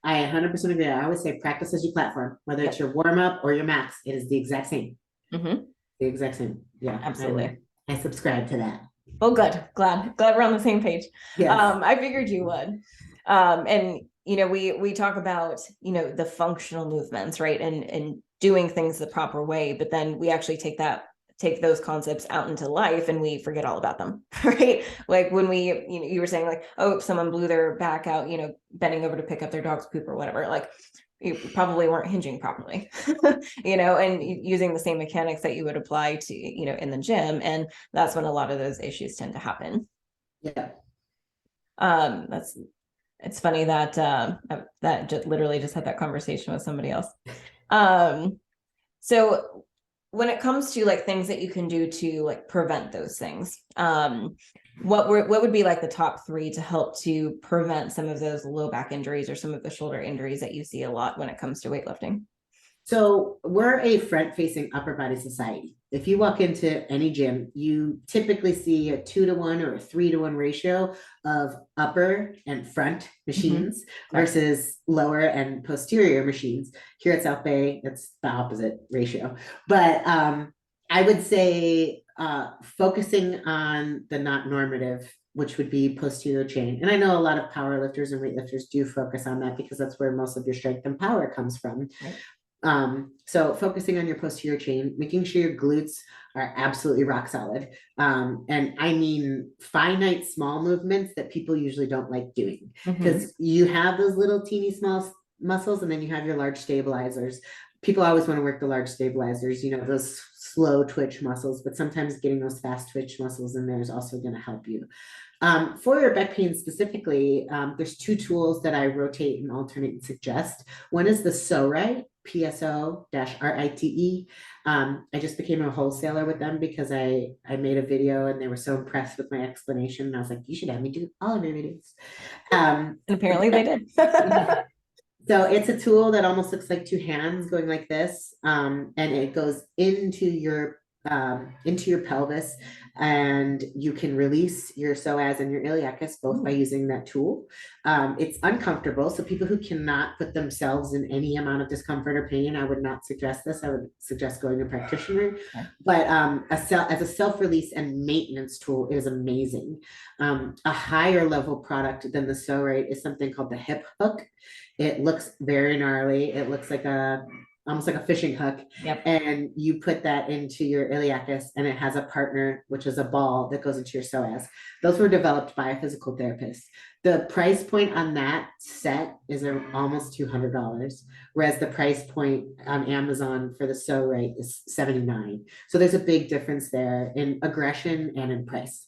I 100% agree. I always say practice as your platform, whether it's your warm up or your max, it is the exact same. The exact same. Yeah, absolutely. I subscribe to that. Well, good. Glad we're on the same page. Yes. I figured you would. And we talk about the functional movements, right? And doing things the proper way, but then we actually take those concepts out into life and we forget all about them, right? Like when we, you were saying like, oh, someone blew their back out, bending over to pick up their dog's poop or whatever. Like you probably weren't hinging properly, you know, and using the same mechanics that you would apply to, you know, in the gym. And that's when a lot of those issues tend to happen. Yeah. It's funny that that just literally just had that conversation with somebody else. So when it comes to like things that you can do to like prevent those things, what would be like the top 3 to help to prevent some of those low back injuries or some of the shoulder injuries that you see a lot when it comes to weightlifting? So we're a front-facing upper body society. If you walk into any gym, you typically see a 2-to-1 or a 3-to-1 ratio of upper and front machines versus lower and posterior machines. Here at South Bay, it's the opposite ratio. But I would say focusing on the not normative, which would be posterior chain. And I know a lot of power lifters and weightlifters do focus on that because that's where most of your strength and power comes from. Right. So focusing on your posterior chain, making sure your glutes are absolutely rock solid. And I mean finite small movements that people usually don't like doing, because you have those little teeny small muscles and then you have your large stabilizers. People always want to work the large stabilizers, you know, those slow twitch muscles, but sometimes getting those fast twitch muscles in there is also going to help you. For your back pain specifically, there's 2 tools that I rotate and alternate and suggest. One is the PSO-RITE, PSO-RITE. I just became a wholesaler with them because I made a video and they were so impressed with my explanation. And I was like, you should have me do all of your videos. And apparently they did. So it's a tool that almost looks like 2 hands going like this. And it goes into your pelvis, and you can release your psoas and your iliacus both by using that tool. It's uncomfortable, so people who cannot put themselves in any amount of discomfort or pain, I would not suggest this. I would suggest going to a practitioner. But as a self-release and maintenance tool, it is amazing. A higher level product than the PSO-RITE is something called the hip hook. It looks very gnarly. It looks like almost like a fishing hook. Yep. And you put that into your iliacus, and it has a partner, which is a ball that goes into your psoas. Those were developed by a physical therapist. The price point on that set is almost $200, whereas the price point on Amazon for the PSO-RITE is $79. So there's a big difference there in aggression and in price.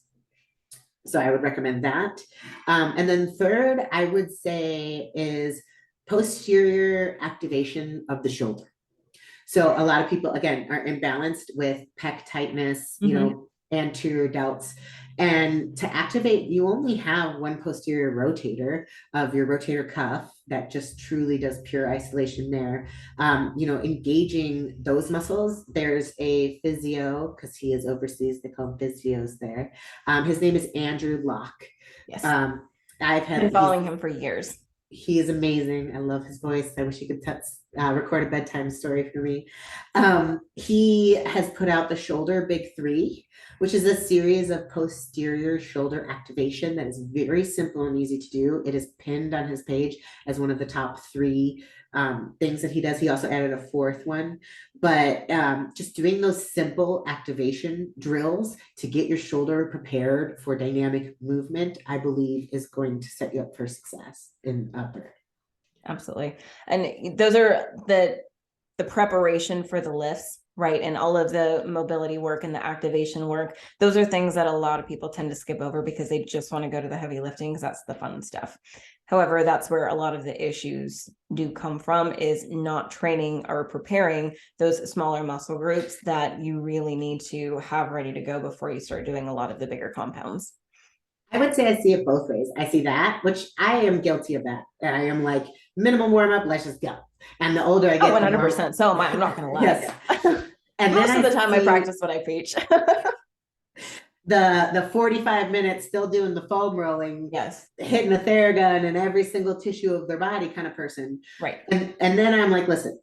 So I would recommend that. And then third, I would say is posterior activation of the shoulder. So a lot of people, again, are imbalanced with pec tightness, you know, anterior delts. And to activate, you only have one posterior rotator of your rotator cuff that just truly does pure isolation there. You know, engaging those muscles, there's a physio, because he is overseas, they call him physios there. His name is Andrew Locke. Yes. I've been following him for years. He is amazing. I love his voice. I wish he could record a bedtime story for me. He has put out the Shoulder Big 3, which is a series of posterior shoulder activation that is very simple and easy to do. It is pinned on his page as one of the top 3 things that he does. He also added a 4th one, but just doing those simple activation drills to get your shoulder prepared for dynamic movement, I believe is going to set you up for success in upper. Absolutely. And those are the preparation for the lifts, right? And all of the mobility work and the activation work. Those are things that a lot of people tend to skip over because they just want to go to the heavy lifting because that's the fun stuff. However, that's where a lot of the issues do come from, is not training or preparing those smaller muscle groups that you really need to have ready to go before you start doing a lot of the bigger compounds. I would say I see it both ways. I see that, which I am guilty of that. I am like, minimum warm up, let's just go. And the older I get, 100%. So am I. I'm not going to lie. Yes. And most of the time I practice what I preach. the 45 minutes still doing the foam rolling, yes, hitting a Theragun in every single tissue of their body kind of person. Right. And then I'm like, listen,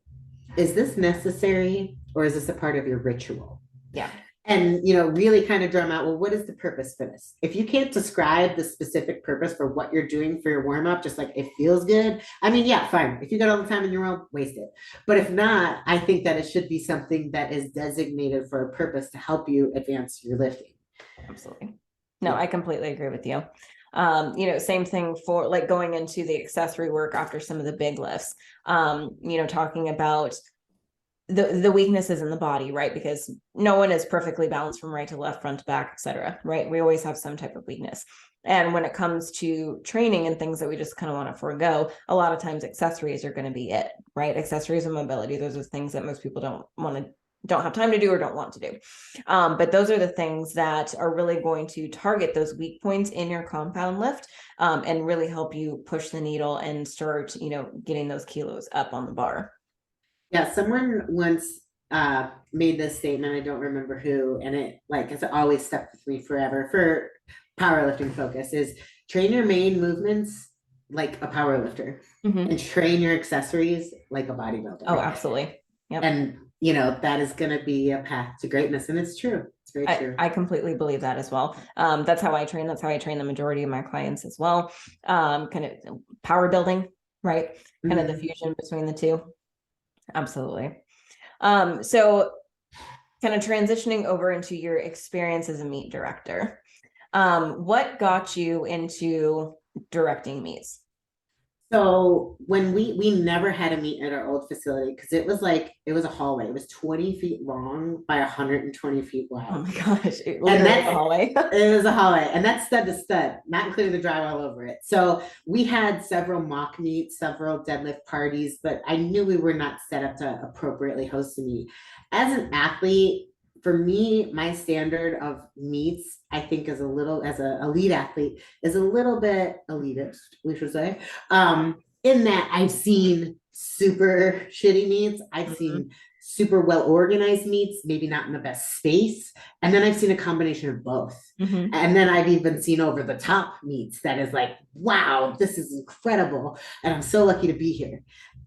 is this necessary or is this a part of your ritual? Yeah. And, you know, really kind of drum out, well, what is the purpose for this? If you can't describe the specific purpose for what you're doing for your warm up, just like it feels good. I mean, yeah, fine. If you got all the time in your world, waste it. But if not, I think that it should be something that is designated for a purpose to help you advance your lifting. Absolutely. No, I completely agree with you. Same thing for like going into the accessory work after some of the big lifts, talking about the weaknesses in the body, right? Because no one is perfectly balanced from right to left, front to back, etc. Right? We always have some type of weakness. And when it comes to training and things that we just kind of want to forego, a lot of times accessories are going to be it, right? Accessories and mobility, those are things that most people don't have time to do or don't want to do. But those are the things that are really going to target those weak points in your compound lift, and really help you push the needle and start, getting those kilos up on the bar. Yeah, someone once made this statement, I don't remember who, and it like has always stuck with me forever for powerlifting focus is train your main movements like a powerlifter and train your accessories like a bodybuilder. Oh, absolutely. Yep. And that is going to be a path to greatness, and it's true. It's very true. I completely believe that as well. That's how I train. That's how I train the majority of my clients as well. Kind of power building, right? Kind of the fusion between the two. Absolutely. So kind of transitioning over into your experience as a meet director. What got you into directing meets? So when we never had a meet at our old facility because it was a hallway. It was 20 feet long by 120 feet wide. Oh my gosh. It was a hallway. It was a hallway. And that's stud to stud, not including the drywall over it. So we had several mock meets, several deadlift parties, but I knew we were not set up to appropriately host a meet. As an athlete, for me, my standard of meets, I think as an elite athlete, is a little bit elitist, we should say. In that I've seen super shitty meets, I've seen super well organized meets, maybe not in the best space. And then I've seen a combination of both. And then I've even seen over the top meets that is like, wow, this is incredible. And I'm so lucky to be here.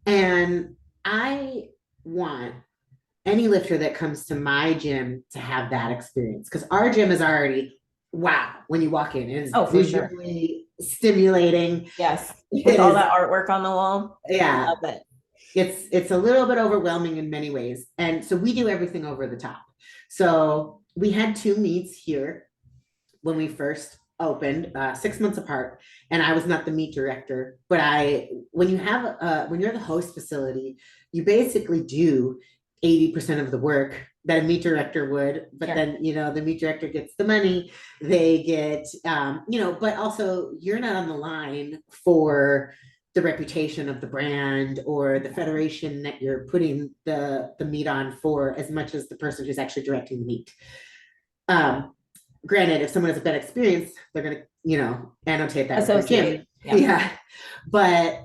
And I want any lifter that comes to my gym to have that experience because our gym is already wow when you walk in. It is visually stimulating. Yes, with all that artwork on the wall. Yeah, love it. It's a little bit overwhelming in many ways, and so we do everything over the top. So we had 2 meets here when we first opened, 6 months apart, and I was not the meet director. But when you're the host facility, you basically do 80% of the work that a meet director would, but then, the meet director gets the money, they get, but also you're not on the line for the reputation of the brand or the federation that you're putting the meet on for as much as the person who's actually directing the meet. Granted, if someone has a bad experience, they're going to, annotate that. Associate. Yeah. But,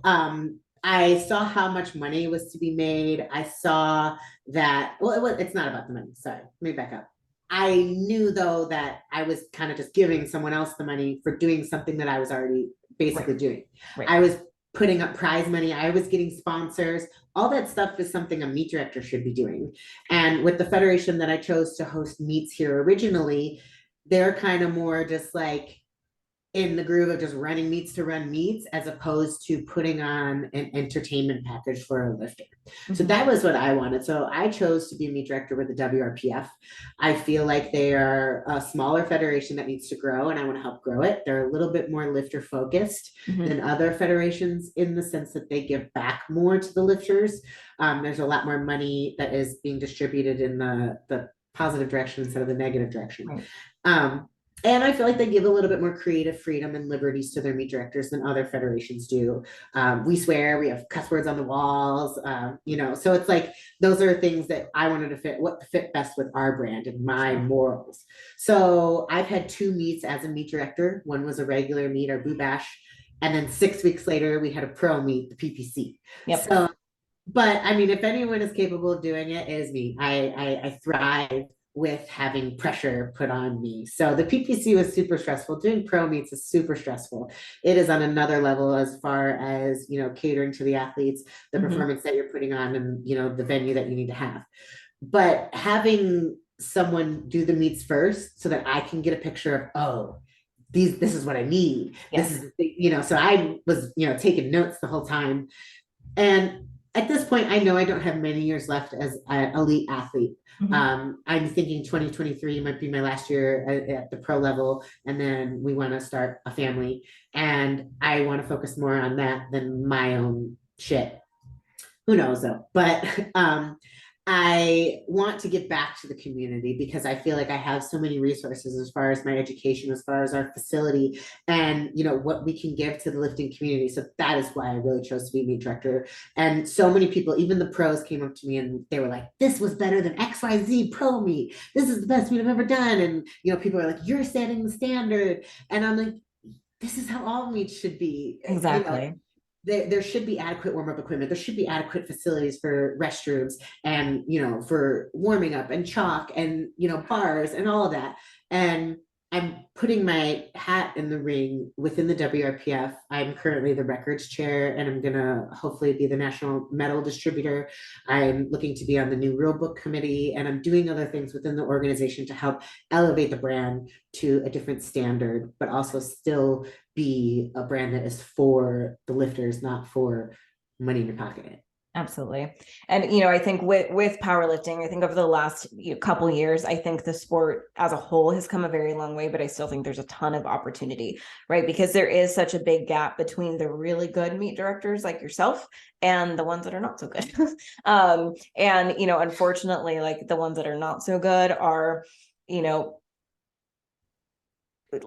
I saw how much money was to be made. I saw that, it's not about the money. Sorry, let me back up. I knew though that I was kind of just giving someone else the money for doing something that I was already basically doing. Right. I was putting up prize money. I was getting sponsors. All that stuff is something a meet director should be doing. And with the federation that I chose to host meets here originally, they're kind of more just like, in the groove of just running meets to run meets as opposed to putting on an entertainment package for a lifter. So that was what I wanted. So I chose to be a meet director with the WRPF. I feel like they are a smaller federation that needs to grow and I want to help grow it. They're a little bit more lifter focused than other federations in the sense that they give back more to the lifters. There's a lot more money that is being distributed in the positive direction instead of the negative direction. Right. And I feel like they give a little bit more creative freedom and liberties to their meet directors than other federations do. We swear, we have cuss words on the walls, so it's like, those are things that I wanted to fit best with our brand and my morals. So I've had 2 meets as a meet director. One was a regular meet, our Boo Bash. And then 6 weeks later, we had a pro meet, the PPC. Yep. So, but I mean, if anyone is capable of doing it, it is me. I thrive with having pressure put on me. So the PPC was super stressful. Doing pro meets is super stressful. It is on another level as far as, catering to the athletes, the performance that you're putting on and, the venue that you need to have. But having someone do the meets first so that I can get a picture of, this is what I need. Yes. This is, so I was, taking notes the whole time. And at this point, I know I don't have many years left as an elite athlete. Mhm. I'm thinking 2023 might be my last year at the pro level, and then we want to start a family, and I want to focus more on that than my own shit. Who knows though? But I want to give back to the community because I feel like I have so many resources as far as my education, as far as our facility, and what we can give to the lifting community. So that is why I really chose to be meet director. And so many people, even the pros, came up to me and they were like, "This was better than XYZ pro meet. This is the best meet I've ever done." And people are like, "You're setting the standard," and I'm like, this is how all meets should be. Exactly. There should be adequate warm-up equipment. There should be adequate facilities for restrooms and for warming up and chalk and bars and all of that. And I'm putting my hat in the ring within the WRPF. I'm currently the records chair, and I'm gonna hopefully be the national medal distributor. I'm looking to be on the new rule book committee, and I'm doing other things within the organization to help elevate the brand to a different standard, but also still be a brand that is for the lifters, not for money in your pocket. Absolutely. And, I think with powerlifting, I think over the last couple years, I think the sport as a whole has come a very long way, but I still think there's a ton of opportunity, right? Because there is such a big gap between the really good meet directors like yourself and the ones that are not so good. And, unfortunately, like the ones that are not so good are,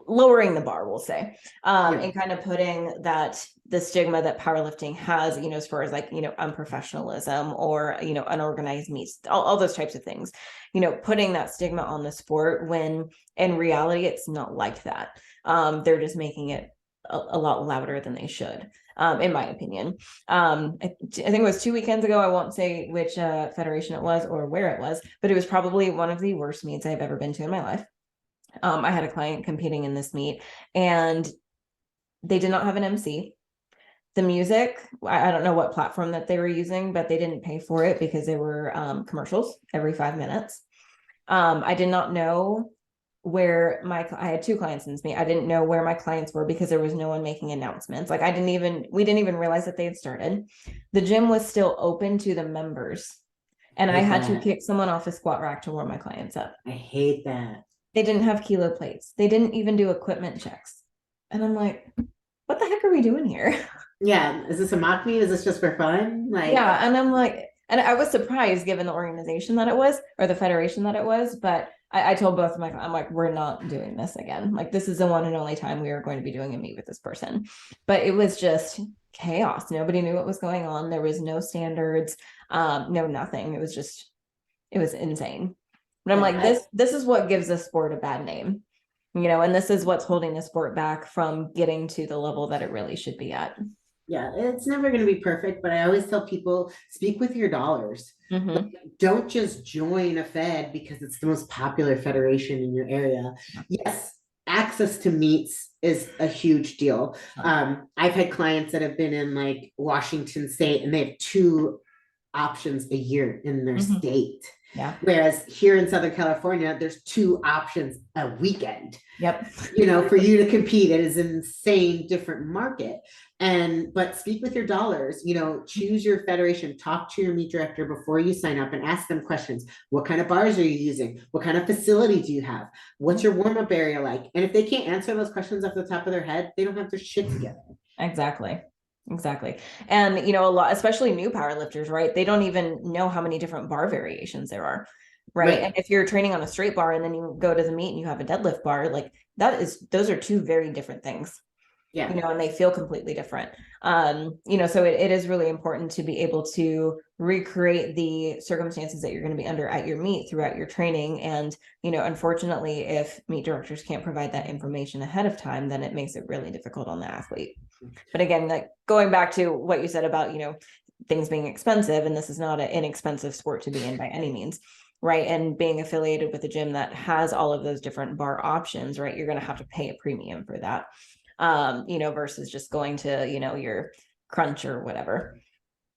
lowering the bar, we'll say, and kind of putting the stigma that powerlifting has, as far as like, unprofessionalism or, unorganized meets, all those types of things, putting that stigma on the sport when in reality, it's not like that. They're just making it a lot louder than they should. In my opinion. I think it was 2 weekends ago. I won't say which federation it was or where it was, but it was probably one of the worst meets I've ever been to in my life. I had a client competing in this meet and they did not have an MC. The music, I don't know what platform that they were using, but they didn't pay for it because they were commercials every 5 minutes. I did not know where I had 2 clients in this meet. I didn't know where my clients were because there was no one making announcements. Like we didn't even realize that they had started. The gym was still open to the members. And I had to kick someone off a squat rack to warm my clients up. I hate that. They didn't have kilo plates. They didn't even do equipment checks. And I'm like, what the heck are we doing here? Yeah. Is this a mock meet? Is this just for fun? Like, yeah. And I'm like, and I was surprised given the organization that it was or the federation that it was. But I told both of I'm like, we're not doing this again. Like, this is the one and only time we are going to be doing a meet with this person. But it was just chaos. Nobody knew what was going on. There was no standards, no nothing. It was insane. But I'm like, this is what gives the sport a bad name, and this is what's holding the sport back from getting to the level that it really should be at. Yeah, it's never going to be perfect, but I always tell people, speak with your dollars. Mm-hmm. Like, don't just join a fed because it's the most popular federation in your area. Yes, access to meets is a huge deal. I've had clients that have been in like Washington State and they have 2 options a year in their state. Yeah. Whereas here in Southern California, there's 2 options a weekend. Yep. For you to compete, it is an insane different market. But speak with your dollars, choose your federation, talk to your meet director before you sign up and ask them questions. What kind of bars are you using? What kind of facility do you have? What's your warm-up area like? And if they can't answer those questions off the top of their head, they don't have their shit together. Exactly. And, a lot, especially new powerlifters, right? They don't even know how many different bar variations there are. Right. And if you're training on a straight bar and then you go to the meet and you have a deadlift bar, like those are 2 very different things. Yeah. And they feel completely different. So it is really important to be able to recreate the circumstances that you're going to be under at your meet throughout your training. And, unfortunately, if meet directors can't provide that information ahead of time, then it makes it really difficult on the athlete. But again, like going back to what you said about, things being expensive, and this is not an inexpensive sport to be in by any means. Right. And being affiliated with a gym that has all of those different bar options, right, you're going to have to pay a premium for that. Versus just going to, your Crunch or whatever.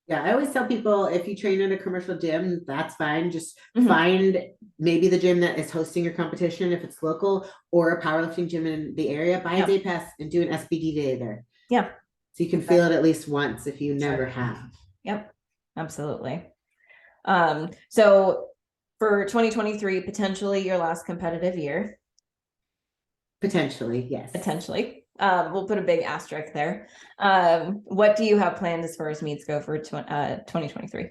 Yeah, I always tell people if you train in a commercial gym, that's fine. Just find maybe the gym that is hosting your competition if it's local, or a powerlifting gym in the area, buy a day pass and do an SBD day there. Yeah. So you can feel it at least once if you never have. Yep. Absolutely. So for 2023, potentially your last competitive year, Potentially, yes. potentially. We'll put a big asterisk there. What do you have planned as far as meets go for 2023?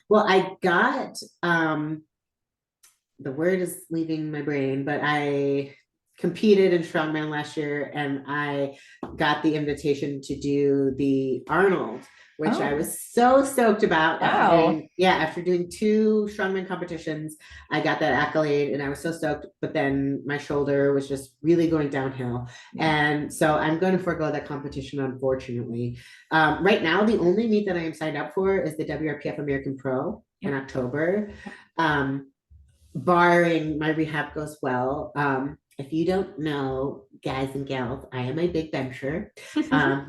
Well, I got the word is leaving my brain, but I competed in strongman last year and I got the invitation to do the Arnold, which I Oh, was so stoked about wow. after doing two strongman competitions. I got that accolade and I was so stoked, but then my shoulder was just really going downhill. Yeah. And so I'm going to forego that competition, unfortunately. Right now, the only meet that I am signed up for is the WRPF American Pro in Yep. October. Barring my rehab goes well. If you don't know, guys and gals, I am a big bencher.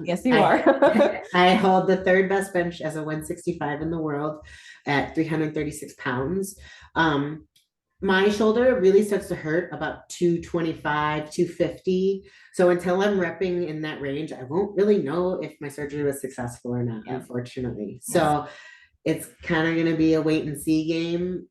Yes, you I are. I hold the third best bench as a 165 in the world at 336 pounds. My shoulder really starts to hurt about 225, 250. So until I'm repping in that range, I won't really know if my surgery was successful or not, Yeah. unfortunately. Yes. So it's kind of going to be a wait and see game.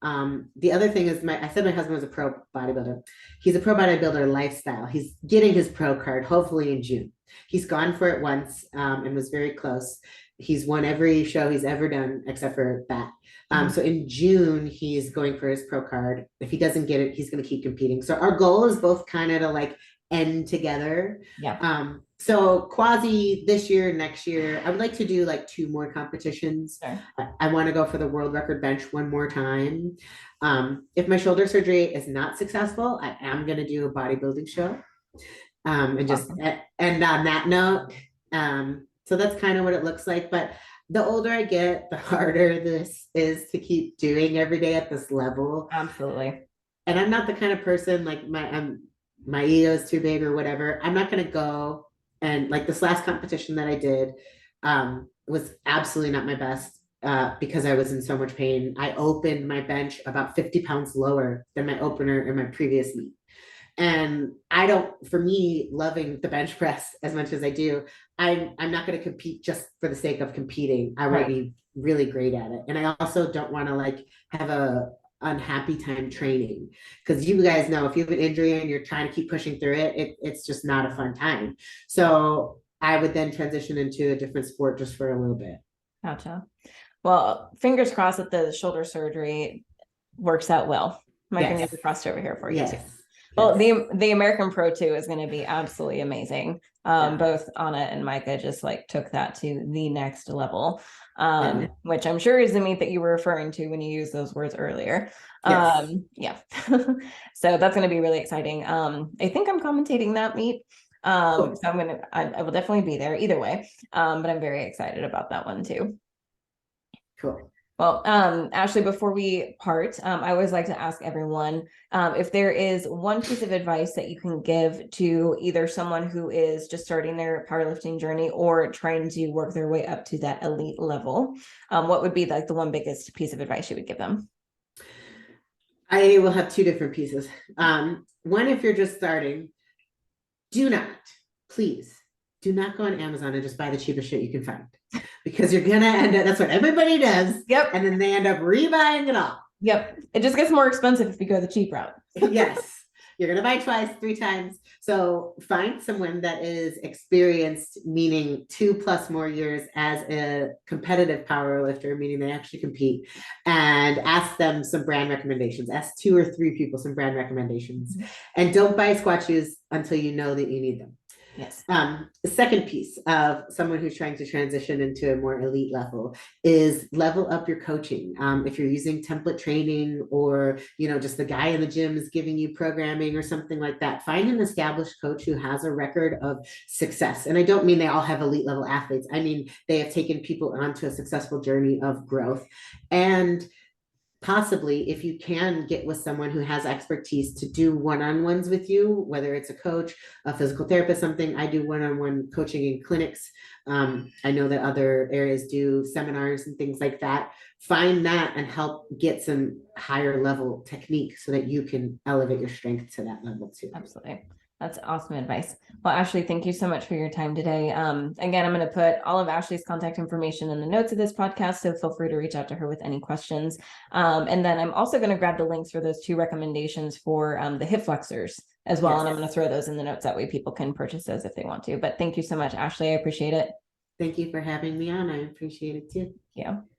The other thing is I said my husband was a pro bodybuilder. He's a pro bodybuilder lifestyle. He's getting his pro card hopefully in June. He's gone for it once and was very close. He's won every show he's ever done except for that. So in June, he's going for his pro card. If he doesn't get it, he's going to keep competing. So our goal is both kind of to like end together. Yeah. So quasi this year, next year, I would like to do like two more competitions. Sure. I want to go for the world record bench one more time. If my shoulder surgery is not successful, I am going to do a bodybuilding show. And just Awesome. end on that note. So that's kind of what it looks like. But the older I get, the harder this is to keep doing every day at this level. Absolutely. And I'm not the kind of person like my ego is too big or whatever. I'm not going to go and like this last competition that I did was absolutely not my best because I was in so much pain. I opened my bench about 50 pounds lower than my opener in my previous meet. And I don't, for me, loving the bench press as much as I do, I'm not going to compete just for the sake of competing. I want to be really great at it. And I also don't want to like have a unhappy time training because you guys know if you have an injury and you're trying to keep pushing through it's just not a fun time. So I would then transition into a different sport just for a little bit. Gotcha. Well, fingers crossed that the shoulder surgery works out well. My fingers are crossed over here for you too. Yes. Well, the American Pro 2 is going to be absolutely amazing. Both Anna and Micah just like took that to the next level, which I'm sure is the meet that you were referring to when you used those words earlier. Yeah. So that's going to be really exciting. I think I'm commentating that meet. Cool. So I will definitely be there either way. But I'm very excited about that one too. Cool. Well, Ashley, before we part, I always like to ask everyone if there is one piece of advice that you can give to either someone who is just starting their powerlifting journey or trying to work their way up to that elite level, what would be like the one biggest piece of advice you would give them? I will have two different pieces. One, if you're just starting, do not, please, do not go on Amazon and just buy the cheapest shit you can find because you're gonna end up. That's what everybody does. Yep. And then they end up rebuying it all. Yep. It just gets more expensive if you go the cheap route. Yes. You're going to buy twice, three times. So find someone that is experienced, meaning 2+ more years as a competitive power lifter, meaning they actually compete, and ask them some brand recommendations. Ask 2 or 3 people some brand recommendations. And don't buy squat shoes until you know that you need them. Yes. The second piece of someone who's trying to transition into a more elite level is level up your coaching. If you're using template training or, just the guy in the gym is giving you programming or something like that, find an established coach who has a record of success. And I don't mean they all have elite level athletes. I mean, they have taken people onto a successful journey of growth. And possibly if you can get with someone who has expertise to do one-on-ones with you, whether it's a coach, a physical therapist, something. I do one-on-one coaching in clinics. I know that other areas do seminars and things like that. Find that and help get some higher level technique so that you can elevate your strength to that level too. Absolutely. That's awesome advice. Well, Ashley, thank you so much for your time today. Again, I'm going to put all of Ashley's contact information in the notes of this podcast, so feel free to reach out to her with any questions. And then I'm also going to grab the links for those 2 recommendations for the hip flexors as well. Yes. And I'm going to throw those in the notes. That way people can purchase those if they want to. But thank you so much, Ashley. I appreciate it. Thank you for having me on. I appreciate it too. Thank you.